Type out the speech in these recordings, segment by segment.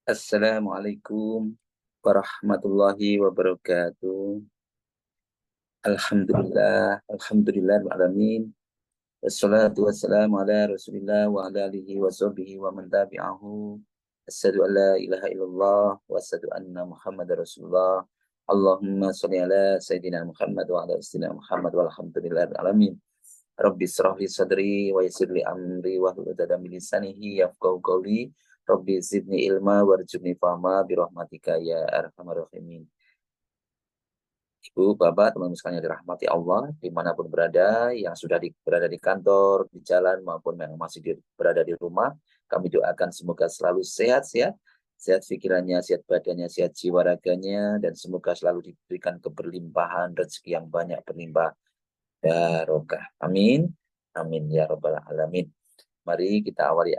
Assalamualaikum warahmatullahi wabarakatuh. Alhamdulillah, alamin. Wassalatu wassalamu ala Rasulillah wa ala alihi wa sahbihi wa man tabi'ahu. Asyhadu an la ilaha illallah wa asyhadu anna Muhammadar Rasulullah. Allahumma shalli ala Sayyidina Muhammad wa ala Sayyidina Muhammad walhamdulillah alamin. Rabbi israh li sadri wa yassir li amri wa hlul 'uqdatam min lisanihi yafqahu qawli. Rabbi zidni ilma warzuqni fahma bi rahmatika ya arhamar rahimin. Ibu, Bapak, teman-teman sekalian yang dirahmati Allah, dimanapun berada, yang sudah berada di kantor, di jalan, maupun yang masih berada di rumah, kami doakan semoga selalu sehat-sehat, sehat pikirannya, sehat badannya, sehat jiwa raganya, dan semoga selalu diberikan keberlimpahan rezeki yang banyak berlimpah barokah. Amin. Amin ya rabbal alamin. Mari kita awali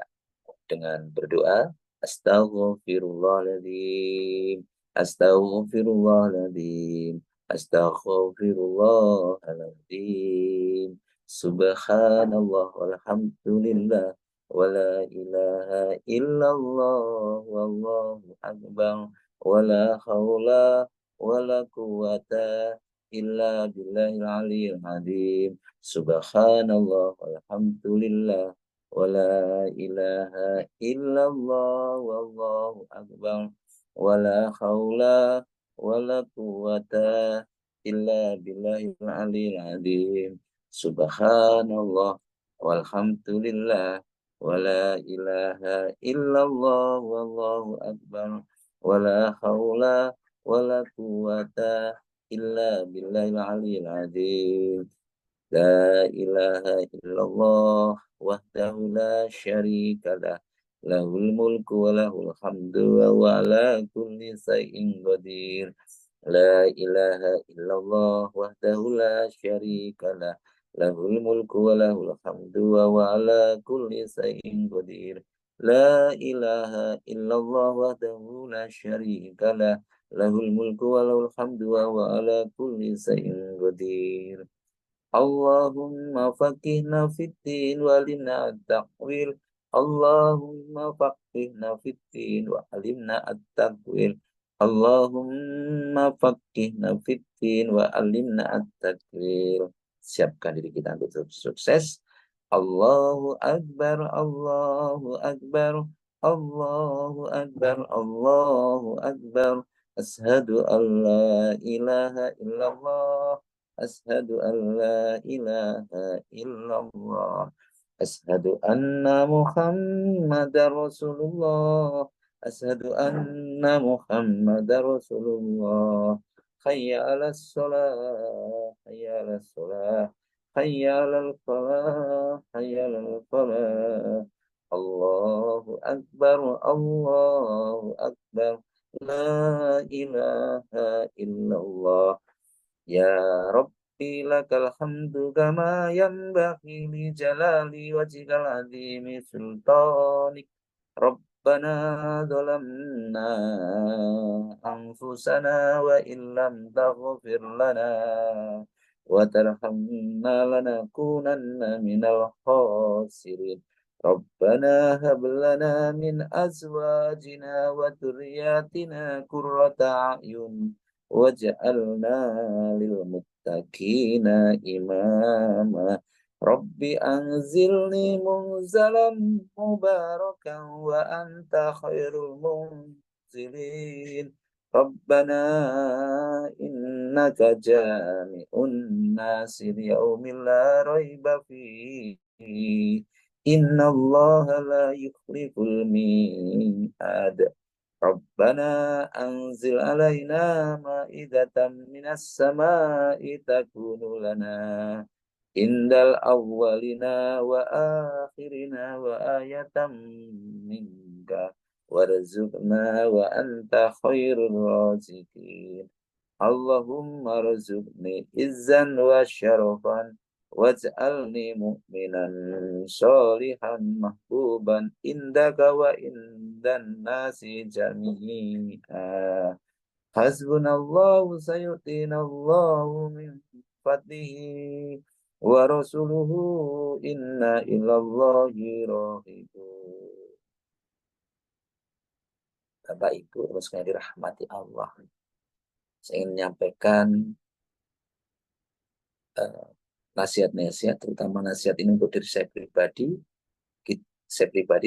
dengan berdoa. Astaghfirullahaladzim. Astaghfirullahaladzim. Astaghfirullahaladzim. Subhanallah walhamdulillah wala ilaha illallah wallahu akbar wala haula wala quwata illa billahil aliyil azim. Subhanallah walhamdulillah wala ilaha illallah wallahu akbar wala haula wala quwata illa billahil aliyil azim. Subhanallah walhamdulillah wala ilaha illallah wallahu akbar wala haula wala quwata illa billahil aliyil azim. La ilaha illallah wahdahu la syarika lah. Lahul mulku wa lahul hamdu wa huwa ala kulli syai'in qadir. La ilaha illallah wahdahu la syarika lah. Lahul mulku wa lahul hamdu wa huwa ala kulli syai'in qadir. La ilaha illallah wahdahu la syarika lah. Lahul mulku wa lahul hamdu wa huwa ala kulli syai'in qadir. Allahumma faqihna fiddin wa alimna at-taqwil. Allahumma faqihna fiddin wa alimna at-taqwil. Allahumma faqihna fiddin wa alimna at-taqwil. Siapkan diri kita untuk sukses. Allahu Akbar, Allahu Akbar, Allahu Akbar, Allahu Akbar. Ashadu an la ilaha illallah. Ashadu an la ilaha illallah. Ashadu anna Muhammadar Rasulullah. Ashadu anna Muhammadar Rasulullah. Hayya ala salah, hayya ala salah, hayya ala falah, hayya ala falah. Allahu Akbar, Allahu Akbar. La ilaha illallah. Ya Rabbi lakal hamdu kama yanbaghi li jalali wajhikal azimi sultanik. Rabbana zalamna anfusana wa illam taghfir lana wa tarhamna lanakunanna minal khasirin. Rabbana hab lana min azwajina wa dhurriyyatina qurrata a'yun waj'alna lil muttaqina imama. Rabbi anzilni munzalan mubarakan wa anta khairul munzilin. Rabbana innaka jami'un nasi liyaumin la raiba fihi. Inna Allah la yukhliful mi'ad. Rabbana anzil alaina ma'idatan minas sama'i takunu lana indal awwalina wa akhirina wa ayatam minka warzuqna wa anta khairul raziqin. Allahumma razuqni izzan wa syarafan waj'alni mu'minan sholihan mahbuban indaka wa indan nasi jami'a. Hasbunallahu sayu'tinallahu min fadlihi wa rasuluhu inna ilallahi rahibun. Bapak Ibu yang dirahmati Allah. Saya ingin menyampaikan nasihat-nasihat, terutama nasihat ini untuk diri saya pribadi,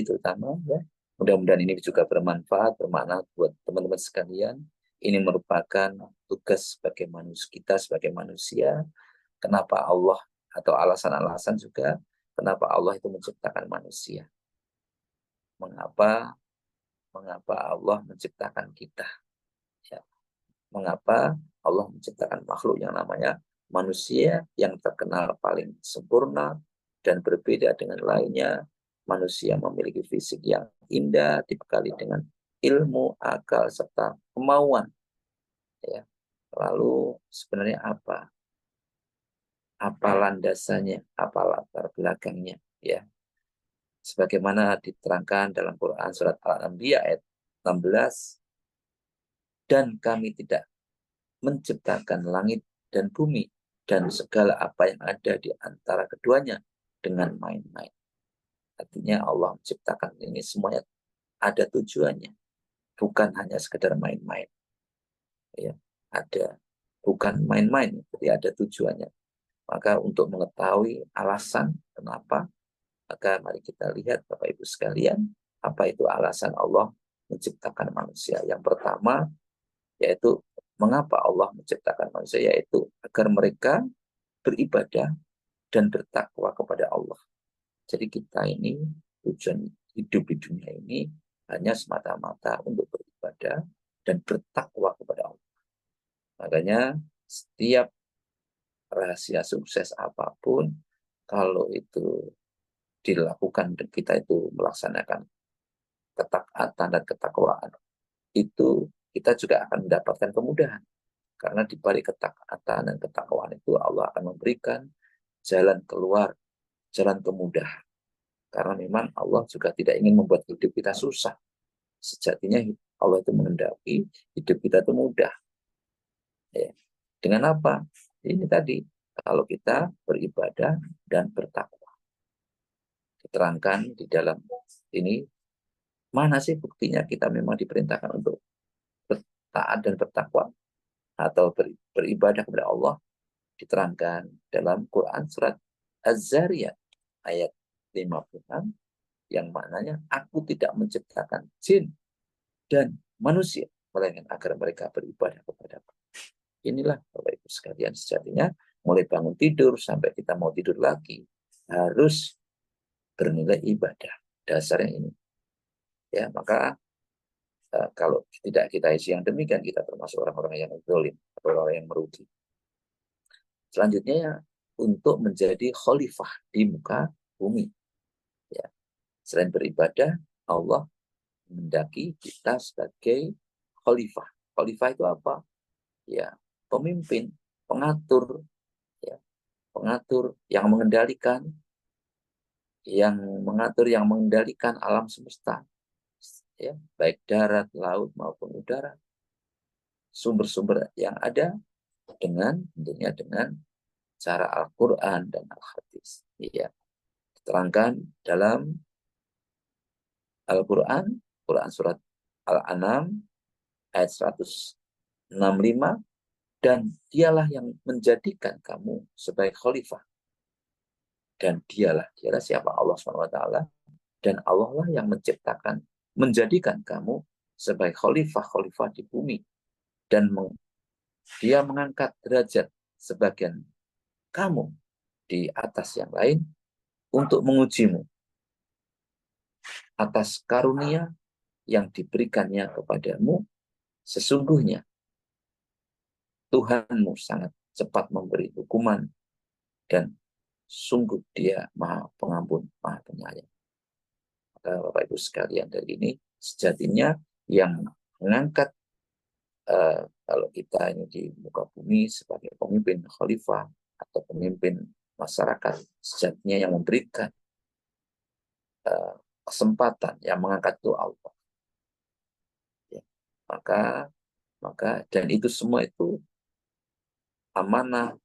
terutama ya. Mudah-mudahan ini juga bermanfaat, bermakna buat teman-teman sekalian. Ini merupakan tugas sebagai manusia, kita sebagai manusia. Kenapa Allah, atau alasan-alasan juga kenapa Allah itu menciptakan manusia. Mengapa Allah menciptakan kita? Ya. Mengapa Allah menciptakan makhluk yang namanya manusia yang terkenal paling sempurna dan berbeda dengan lainnya. Manusia memiliki fisik yang indah, dibekali dengan ilmu, akal, serta kemauan. Ya. Lalu sebenarnya apa? Apa landasannya? Apa latar belakangnya? Ya. Sebagaimana diterangkan dalam Quran surat Al-Anbiya ayat 16, dan kami tidak menciptakan langit dan bumi dan segala apa yang ada di antara keduanya dengan main-main. Artinya Allah menciptakan ini semuanya ada tujuannya, bukan hanya sekedar main-main. Ya, ada, bukan main-main, jadi ada tujuannya. Maka untuk mengetahui alasan kenapa, maka mari kita lihat Bapak Ibu sekalian, apa itu alasan Allah menciptakan manusia. Yang pertama, yaitu mengapa Allah menciptakan manusia, yaitu agar mereka beribadah dan bertakwa kepada Allah. Jadi kita ini tujuan hidup di dunia ini hanya semata-mata untuk beribadah dan bertakwa kepada Allah. Makanya setiap rahasia sukses apapun, kalau itu dilakukan dan kita itu melaksanakan ketaatan dan ketakwaan, itu kita juga akan mendapatkan kemudahan. Karena di balik ketaatan dan ketakwaan itu Allah akan memberikan jalan keluar, jalan kemudahan. Karena memang Allah juga tidak ingin membuat hidup kita susah. Sejatinya Allah itu menghendaki hidup kita itu mudah. Ya. Dengan apa? Ini tadi, kalau kita beribadah dan bertakwa. Diterangkan di dalam ini, mana sih buktinya kita memang diperintahkan untuk bertaat dan bertakwa atau beribadah kepada Allah. Diterangkan dalam Quran surat Az-Zariyat ayat 56, yang maknanya aku tidak menciptakan jin dan manusia melainkan agar mereka beribadah kepadaku. Inilah Bapak Ibu sekalian, sejatinya mulai bangun tidur sampai kita mau tidur lagi harus bernilai ibadah. Dasarnya ini. Ya, maka kalau tidak kita isi yang demikian, kita termasuk orang-orang yang zalim atau orang yang merugi. Selanjutnya ya, untuk menjadi khalifah di muka bumi. Ya. Selain beribadah, Allah mendaki kita sebagai khalifah. Khalifah itu apa? Ya, pemimpin, pengatur, ya, pengatur yang mengendalikan, yang mengendalikan alam semesta, ya, baik darat, laut maupun udara, sumber-sumber yang ada tentunya dengan cara Al-Quran dan Al-Hadis. Ya, diterangkan dalam Al-Quran, Quran surat Al-An'am ayat 165, dan dialah yang menjadikan kamu sebagai khalifah. Dan dialah siapa? Allah SWT. Dan Allah lah yang menciptakan, menjadikan kamu sebagai khalifah di bumi. Dan dia mengangkat derajat sebagian kamu di atas yang lain untuk mengujimu atas karunia yang diberikannya kepadamu. Sesungguhnya Tuhanmu sangat cepat memberi hukuman dan sungguh dia Maha Pengampun, Maha Penyayang. Maka Bapak Ibu sekalian, dari ini sejatinya yang mengangkat kalau kita ini di muka bumi sebagai pemimpin khalifah atau pemimpin masyarakat, sejatinya yang memberikan kesempatan, yang mengangkat itu Allah. Ya. Maka dan itu semua itu amanah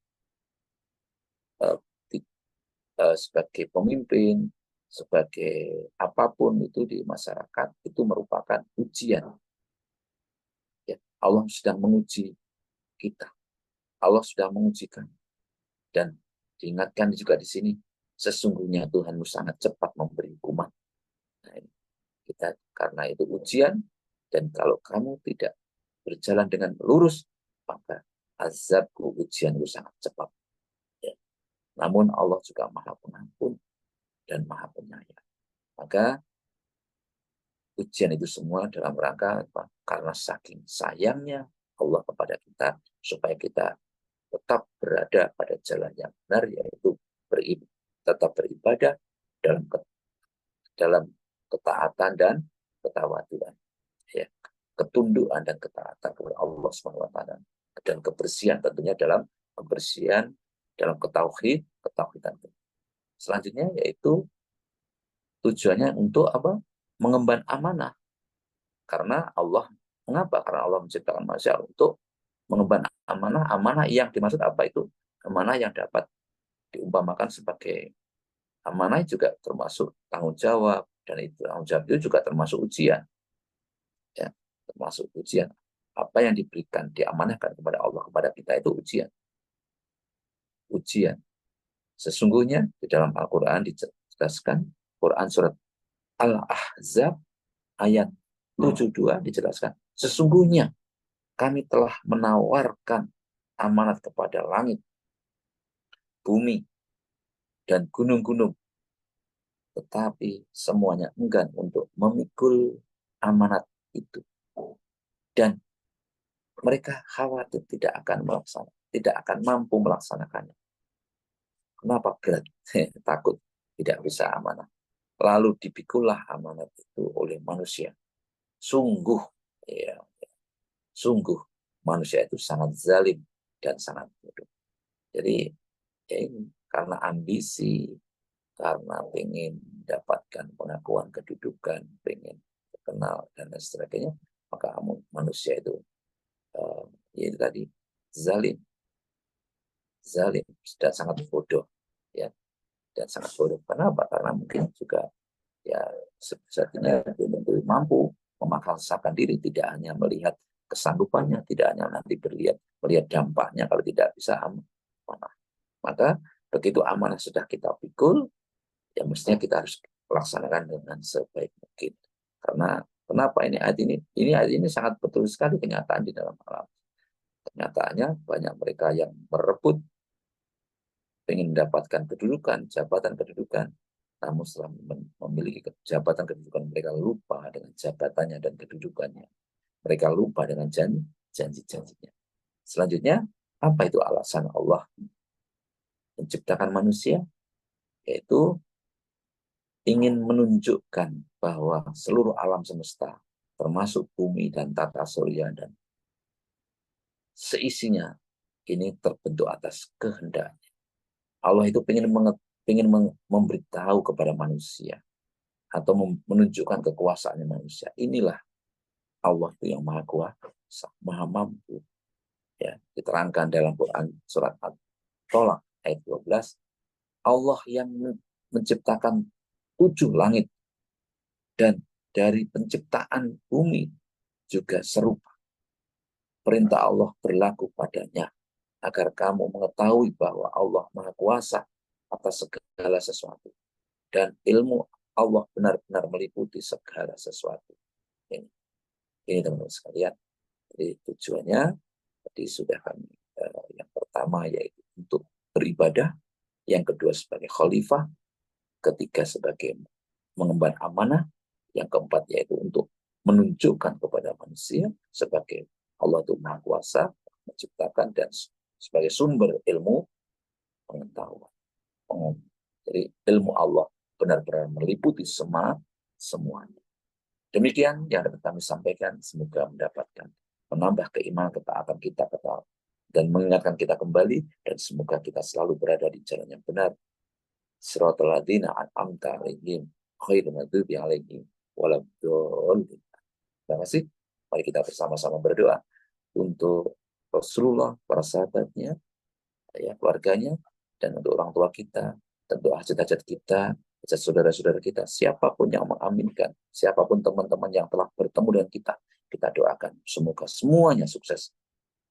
sebagai pemimpin, sebagai apapun itu di masyarakat, itu merupakan ujian. Allah sedang menguji kita. Allah sudah mengujikan. Dan diingatkan juga di sini, sesungguhnya Tuhanmu sangat cepat memberi hukuman. Nah, kita karena itu ujian, dan kalau kamu tidak berjalan dengan lurus, maka azabku, ujianku sangat cepat. Ya. Namun Allah juga Maha Pengampun dan Maha Penyayang. Maka ujian itu semua dalam rangka apa? Karena saking sayangnya Allah kepada kita, supaya kita tetap berada pada jalan yang benar, yaitu tetap beribadah dalam ketaatan dan ketawaduan, ya, ketundukan dan ketaatan kepada Allah SWT, dan kebersihan tentunya dalam kebersihan dalam ketauhidan. Selanjutnya yaitu tujuannya untuk apa? Mengemban amanah. Karena Allah, mengapa? Karena Allah menciptakan manusia untuk mengemban amanah. Amanah yang dimaksud apa itu? Amanah yang dapat diumpamakan sebagai amanah juga termasuk tanggung jawab, dan itu tanggung jawab itu juga termasuk ujian, ya, termasuk ujian. Apa yang diberikan, diamanahkan kepada Allah kepada kita itu ujian. Sesungguhnya di dalam Al-Quran dijelaskan, Quran surat Al-Ahzab ayat 72 dijelaskan, sesungguhnya kami telah menawarkan amanat kepada langit, bumi, dan gunung-gunung, tetapi semuanya enggan untuk memikul amanat itu. Dan mereka khawatir tidak akan mampu melaksanakannya. Kenapa berat? Takut tidak bisa amanah. Lalu dipikullah amanat itu oleh manusia. Sungguh, ya, sungguh manusia itu sangat zalim dan sangat bodoh. Jadi ya ini, karena ambisi, karena ingin mendapatkan pengakuan kedudukan, ingin terkenal dan lain sebagainya, maka manusia itu yaitu tadi zalim dan sangat bodoh, ya, dan sangat bodoh. Kenapa? Karena mungkin juga ya sebetulnya mampu memaksakan diri, tidak hanya melihat kesanggupannya, tidak hanya nanti melihat dampaknya kalau tidak bisa amanah. Maka begitu amanah sudah kita pikul, ya mestinya kita harus laksanakan dengan sebaik mungkin. Karena kenapa ayat ini sangat betul sekali kenyataan di dalam alam. Kenyataannya banyak mereka yang merebut, ingin mendapatkan kedudukan, jabatan kedudukan, namun setelah memiliki jabatan kedudukan, mereka lupa dengan jabatannya dan kedudukannya. Mereka lupa dengan janji-janjinya. Selanjutnya, apa itu alasan Allah menciptakan manusia? Yaitu ingin menunjukkan bahwa seluruh alam semesta, termasuk bumi dan tata surya dan seisinya, ini terbentuk atas kehendak. Allah itu ingin memberitahu kepada manusia atau menunjukkan kekuasaannya manusia. Inilah Allah itu yang maha kuasa, maha mampu. Ya, diterangkan dalam Quran surat At-Tolak ayat 12, Allah yang menciptakan 7 langit, dan dari penciptaan bumi juga serupa. Perintah Allah berlaku padanya, agar kamu mengetahui bahwa Allah Maha Kuasa atas segala sesuatu, dan ilmu Allah benar-benar meliputi segala sesuatu. Ini teman-teman sekalian. Jadi tujuannya tadi sudah kami yang pertama yaitu untuk beribadah, yang kedua sebagai khalifah, ketiga sebagai mengemban amanah, yang keempat yaitu untuk menunjukkan kepada manusia sebagai Allah itu Maha Kuasa menciptakan dan sebagai sumber ilmu pengetahuan. Jadi ilmu Allah benar-benar meliputi semuanya. Demikian yang dapat kami sampaikan, semoga menambah keimanan ketaatan kita dan mengingatkan kita kembali, dan semoga kita selalu berada di jalan yang benar. Siratal ladzina an'amta 'alaihim ghairil maghdubi 'alaihim waladdallin. Terima kasih. Mari kita bersama-sama berdoa untuk Rasulullah, para sahabatnya, ya, keluarganya, dan untuk orang tua kita, tentu hajat-hajat kita, saudara-saudara kita, siapapun yang mengaminkan, siapapun teman-teman yang telah bertemu dengan kita doakan semoga semuanya sukses.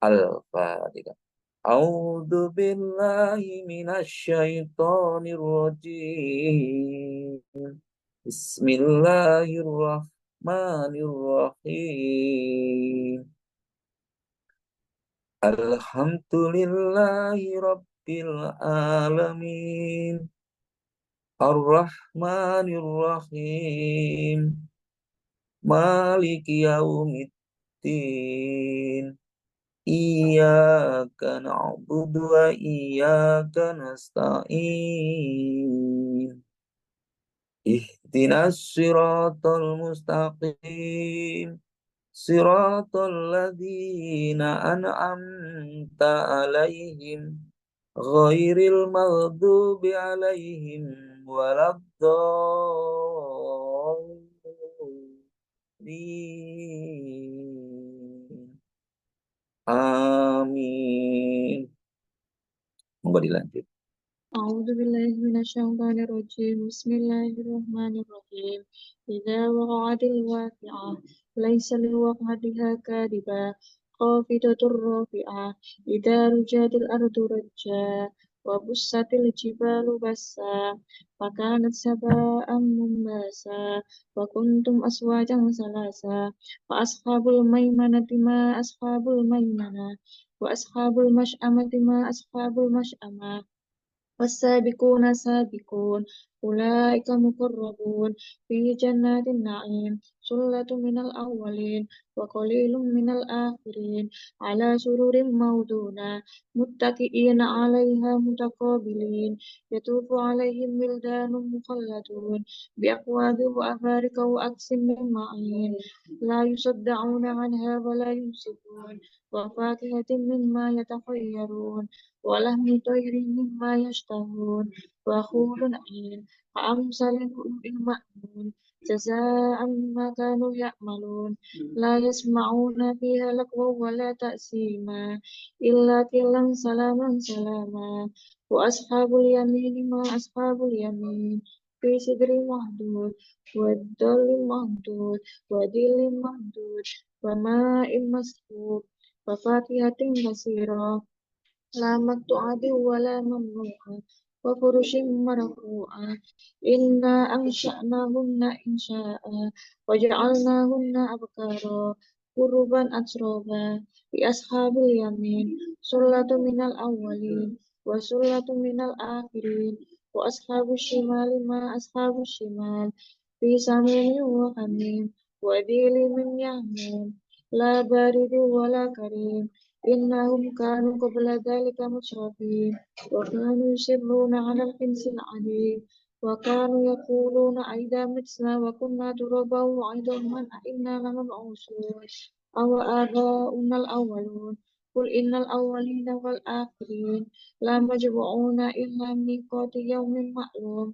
Al-Fatihah. A'udzu billahi minasyaitonir rajim. Bismillahirrahmanirrahim. Alhamdulillahi rabbil alamin. Ar-Rahmanir-Rahim. Maliki yaumiddin. Iyyaka na'budu wa iyyaka nasta'in. Ihdinas siratal mustaqim. Siratal ladzina an'amta 'alaihim ghairil maghdubi 'alaihim waladdallin. Amin. Monggo dilanjut. أعوذ بالله من الشيطان الرجيم بسم الله الرحمن الرحيم إذا وقعت الواقعة ليس لوقعتها كاذبة خافضة رافعة إذا رجت الأرض رجا وبست الجبال بسا فكانت سباء منباسا وكنتم أزواجا ثلاثا فأصحاب الميمنة ما أصحاب الميمنة وأصحاب المشأمة ما أصحاب المشأمة والسابقون السابقون أولئك مقربون في جنات النعيم ثلة من الأولين وقليل من الآخرين على سرر موضونة متكئين عليها متقابلين يطوف عليهم ولدان مخلدون بأكواب وأبارك وأكس من معين لا يصدعون عنها ولا ينصفون وفاكهة مما يتخيرون ولحم طير مما يشتهون وحور عين كأمثال اللؤلؤ المكنون جزاء بما كانوا يعملون لا يسمعون فيها لغوا ولا تأثيما إلا قيلا سلاما سلاما وأصحاب اليمين ما أصحاب اليمين في سدر مهدود والظل مهدود ودل مهدود وماء مسكوب وفاكهة كثيرة لا مقطوعة ولا ممنوعة وفرش مرفوعة إنا أنشأناهن إنشاء وجعلناهن أبكارا عربا أترابا لأصحاب اليمين ثلة من الأولين وثلة من الآخرين وأصحاب الشمال ما أصحاب الشمال في سموم وحميم وذيل من يحموم لا بارد ولا كريم إنهم كانوا قبل ذلك مترفين وكانوا يصرون على الحنث العظيم وكانوا يقولون أئذا متنا وكنا ترابا وعظاما أئنا لمبعوثون أو آباؤنا الأولون قل إن الأولين والآخرين لمجموعون إلى ميقات يوم معلوم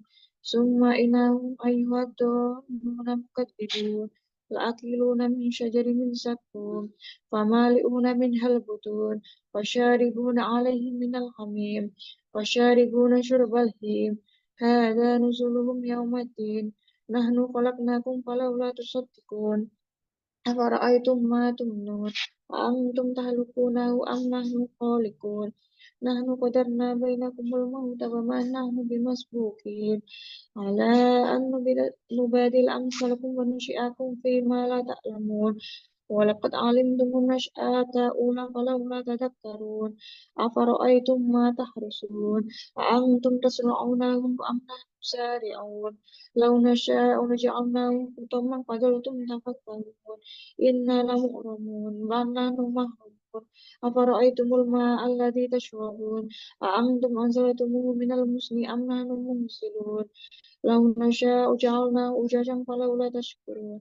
ثم إنهم أيها الضالون مكذبون لآكلون من شجر من زقوم فمالئون منها البطون وشاربون عليه من الحميم وشاربون شرب الهيم هذا نزلهم يوم الدين نحن خلقناكم فلولا تصدقون أفرأيتم ما تمنون أأنتم تخلقونه أم نحن الخالقون نحن قدرنا بينكم الموت وما نحن بمسبوقين على أن نبادل أمثالكم وننشئكم فيما لا تعلمون ولقد علمتم النشأة الأولى فلولا تذكرون أفرأيتم ما تحرثون أأنتم تزرعونه أم نحن الزارعون لو نشاء لجعلناه حطاما فظلتم تفكرون إنا لمغرمون بل نحن محرومون أفرأيتم الماء الذي تشربون أأنتم أنزلتموه من المزن أم نحن المنزلون لو نشاء جعلناه أجاجا فلولا تشكرون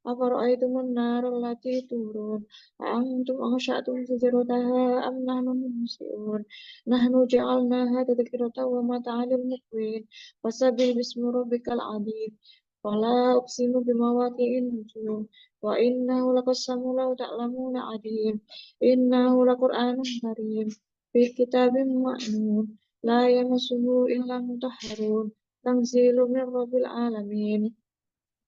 أفرأيتم النار التي تورون أأنتم أنشأتم شجرتها أم نحن المنشئون نحن جعلناها تذكرة ومتاعا للمقوين فسبح باسم ربك العظيم فلا أقسم بمواقع النجوم وإنه لقسم لو تعلمون عظيم إنه لقرآن كريم في كتاب مكنون لا يمسه إلا المطهرون تنزيل من رب العالمين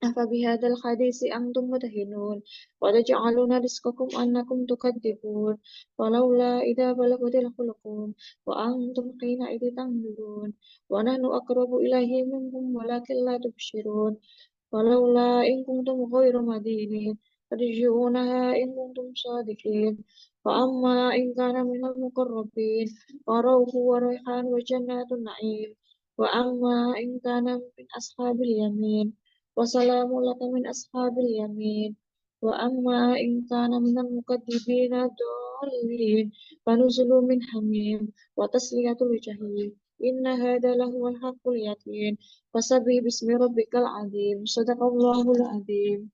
أفبهذا الحديث أنتم مدهنون وتجعلون رزقكم أنكم تكذبون ولولا إذا بلغت الحلقوم وأنتم حينئذ تنظرون ونحن أقرب إليه منكم ولكن لا تبصرون ولولا إن كنتم غير مدينين ترجعونها إن كنتم صادقين فأما إن كان من المقربين فروح وريحان وجنات النعيم وأما إن كان من أصحاب اليمين وسلام لك من أصحاب اليمين وأما إن كان من المكذبين الضالين فنزل من حميم وتسلية الجحيم إن هذا لهو الحق اليقين فسبح باسم ربك العظيم صدق الله العظيم